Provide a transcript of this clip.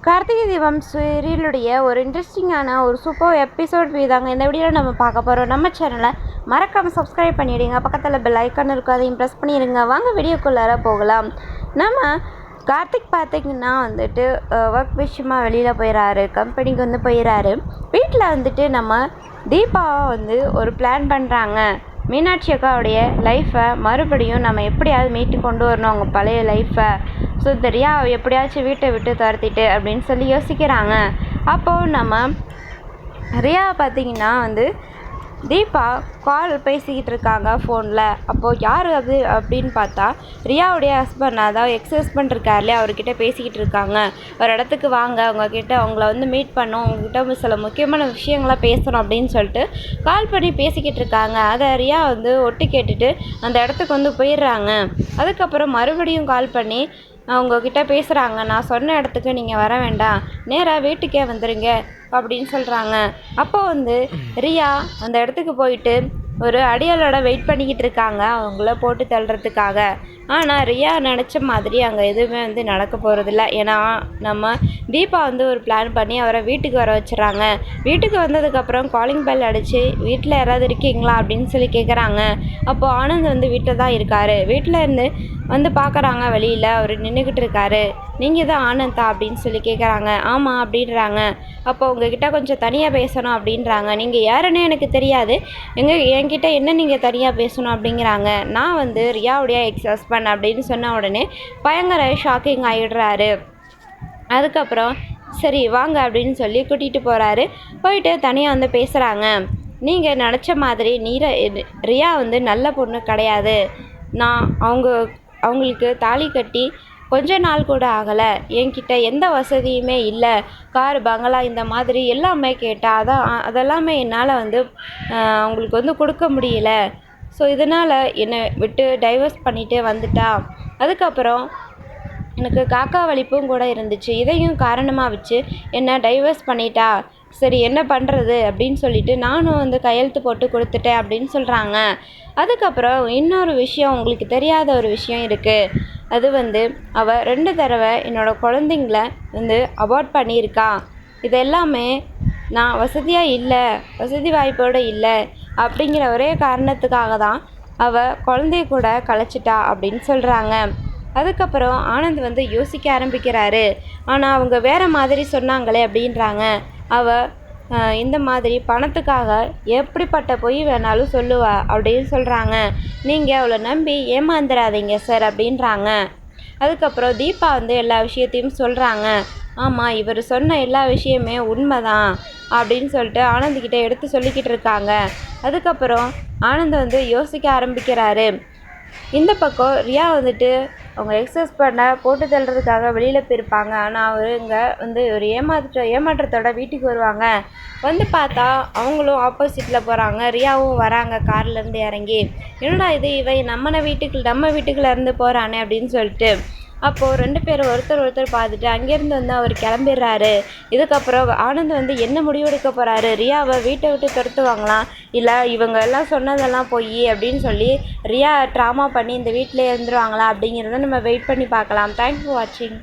கார்த்திகை தீபம் சீரியலுடைய ஒரு இன்ட்ரெஸ்டிங்கான ஒரு சூப்பர் எபிசோட் தாங்க இந்த வீடியோவில் நம்ம பார்க்க போகிறோம். நம்ம சேனலை மறக்காமல் சப்ஸ்கிரைப் பண்ணிவிடுங்க. பக்கத்தில் பெல் ஐக்கான் இருக்கும், அதையும் ப்ரெஸ் பண்ணிடுங்க. வாங்க வீடியோக்குள்ளார போகலாம். நம்ம கார்த்திக் பார்த்திங்கன்னா வந்துட்டு ஒர்க் விஷயமா வெளியில் போயிடறாரு, கம்பெனிக்கு வந்து போயிடறாரு. வீட்டில் வந்துட்டு நம்ம தீபாவை வந்து ஒரு பிளான் பண்ணுறாங்க. மீனாட்சி அக்காவுடைய லைஃப்பை மறுபடியும் நம்ம எப்படியாவது மீட்டு கொண்டு வரணும், அவங்க பழைய லைஃப்பை. ஸோ இந்த ரியா எப்படியாச்சும் வீட்டை விட்டு துரத்திட்டு அப்படின்னு சொல்லி யோசிக்கிறாங்க. அப்போது நம்ம ரியா பார்த்திங்கன்னா வந்து தீபா கால் பேசிக்கிட்டு இருக்காங்க ஃபோனில். அப்போது யார் அது அப்படின்னு பார்த்தா ரியாவுடைய ஹஸ்பண்ட், அதாவது எக்ஸ் ஹஸ்பண்ட் இருக்கார்லையே, அவர்கிட்ட பேசிக்கிட்டு இருக்காங்க. ஒரு இடத்துக்கு வாங்க, அவங்கக்கிட்ட அவங்கள வந்து மீட் பண்ணோம், அவங்கக்கிட்ட சில முக்கியமான விஷயங்களாக பேசணும் அப்படின்னு சொல்லிட்டு கால் பண்ணி பேசிக்கிட்டு இருக்காங்க. அதை ரியா வந்து ஒட்டு கேட்டுட்டு அந்த இடத்துக்கு வந்து போயிடுறாங்க. அதுக்கப்புறம் மறுபடியும் கால் பண்ணி அவங்கக்கிட்ட பேசுகிறாங்க. நான் சொன்ன இடத்துக்கு நீங்கள் வர வேண்டாம், நேராக வீட்டுக்கே வந்துடுங்க அப்படின்னு சொல்கிறாங்க. அப்போ வந்து ரியா அந்த இடத்துக்கு போயிட்டு ஒரு அடியாளோட வெயிட் பண்ணிக்கிட்டு இருக்காங்க, அவங்கள போட்டு தள்ளுறதுக்காக. ஆனால் ரியா நினச்ச மாதிரி அங்கே எதுவுமே வந்து நடக்க போகிறதில்ல. ஏன்னா நம்ம தீபா வந்து ஒரு பிளான் பண்ணி அவரை வீட்டுக்கு வர வச்சுறாங்க. வீட்டுக்கு வந்ததுக்கப்புறம் காலிங் பெல் அடித்து வீட்டில் யாராவது இருக்கீங்களா அப்படின்னு சொல்லி கேட்குறாங்க. அப்போது ஆனந்த் வந்து வீட்டில் தான் இருக்கார். வீட்டில் இருந்து வந்து பார்க்குறாங்க, வெளியில் அவர் நின்றுக்கிட்டு இருக்காரு. நீங்கள் தான் ஆனந்தா அப்படின்னு சொல்லி கேட்குறாங்க. ஆமாம் அப்படின்றாங்க. அப்போ உங்ககிட்ட கொஞ்சம் தனியாக பேசணும் அப்படின்றாங்க. நீங்கள் யாருன்னு எனக்கு தெரியாது, என்கிட்ட என்ன நீங்கள் தனியாக பேசணும் அப்படிங்கிறாங்க. நான் வந்து ரியாவுடைய எக்ஸ் ஹஸ்பண்ட் அப்படின்னு சொன்ன உடனே பயங்கர ஷாக்கிங் ஆகிடுறாரு. அதுக்கப்புறம் சரி வாங்க அப்படின்னு சொல்லி கூட்டிகிட்டு போகிறாரு. போயிட்டு தனியாக வந்து பேசுகிறாங்க. நீங்கள் நினச்ச மாதிரி ரியா வந்து நல்ல பொண்ணு கிடையாது. நான் அவங்களுக்கு தாலி கட்டி கொஞ்ச நாள் கூட ஆகலை. என்கிட்ட எந்த வசதியுமே இல்லை. கார், பங்களா இந்த மாதிரி எல்லாமே கேட்டால் அதெல்லாமே என்னால் வந்து அவங்களுக்கு வந்து கொடுக்க முடியல. ஸோ இதனால் என்னை விட்டு டைவர்ஸ் பண்ணிகிட்டே வந்துட்டா. அதுக்கப்புறம் எனக்கு காக்கா வலிப்பும் கூட இருந்துச்சு. இதையும் காரணமாக வச்சு என்னை டைவர்ஸ் பண்ணிட்டா. சரி என்ன பண்ணுறது அப்படின்னு சொல்லிட்டு நானும் வந்து கையெழுத்து போட்டு கொடுத்துட்டேன் அப்படின்னு சொல்கிறாங்க. அதுக்கப்புறம் இன்னொரு விஷயம், உங்களுக்கு தெரியாத ஒரு விஷயம் இருக்குது. அது வந்து அவள் 2 தடவை என்னோடய குழந்தைங்கள வந்து அபார்ட் பண்ணியிருக்கா. இது எல்லாமே நான் வசதியாக இல்லை, வசதி வாய்ப்போடு இல்லை அப்படிங்கிற ஒரே காரணத்துக்காக தான் அவள் குழந்தைய கூட கலைச்சிட்டா அப்படின்னு சொல்கிறாங்க. அதுக்கப்புறம் ஆனந்த் வந்து யோசிக்க ஆரம்பிக்கிறாரு. ஆனால் அவங்க வேறு மாதிரி சொன்னாங்களே அப்படின்றாங்க. அவள் இந்த மாதிரி பணத்துக்காக எப்படிப்பட்ட பொய் வேணாலும் சொல்லுவா அப்படின்னு சொல்கிறாங்க. நீங்கள் அவளை நம்பி ஏமாந்துடாதீங்க சார் அப்படின்றாங்க. அதுக்கப்புறம் தீபா வந்து எல்லா விஷயத்தையும் சொல்கிறாங்க. ஆமாம், இவர் சொன்ன எல்லா விஷயமே உண்மைதான் அப்படின்னு சொல்லிட்டு ஆனந்த்கிட்ட எடுத்து சொல்லிக்கிட்டு இருக்காங்க. அதுக்கப்புறம் ஆனந்த் வந்து யோசிக்க ஆரம்பிக்கிறாரு. இந்த பக்கம் ரியா வந்துட்டு அவங்க எக்ஸ் ஹஸ்பண்டை போட்டு தள்ளுறதுக்காக வெளியில் போயிருப்பாங்க. ஆனால் அவர் இங்கே வந்து ஒரு ஏமாற்றத்தோட வீட்டுக்கு வருவாங்க. வந்து பார்த்தா அவங்களும் ஆப்போசிட்டில் போகிறாங்க. ரியாவும் வராங்க கார்லேருந்து இறங்கி. என்னடா இது, இவன் நம்ம வீட்டுக்குள்ளே இருந்து போகிறானே அப்படின்னு சொல்லிட்டு. அப்போது 2 பேரும் ஒருத்தர் பார்த்துட்டு அங்கேருந்து வந்து அவர் கிளம்பிடுறாரு. இதுக்கப்புறம் ஆனந்த் வந்து என்ன முடிவெடுக்க போகிறாரு? ரியாவை வீட்டை விட்டு துரத்துவாங்களாம், இல்லை இவங்க எல்லாம் சொன்னதெல்லாம் போய் அப்படின்னு சொல்லி ரியா ட்ராமா பண்ணி இந்த வீட்டிலே இருந்துருவாங்களா அப்படிங்கிறத நம்ம வெயிட் பண்ணி பார்க்கலாம். தேங்க்ஸ் ஃபார் வாட்சிங்.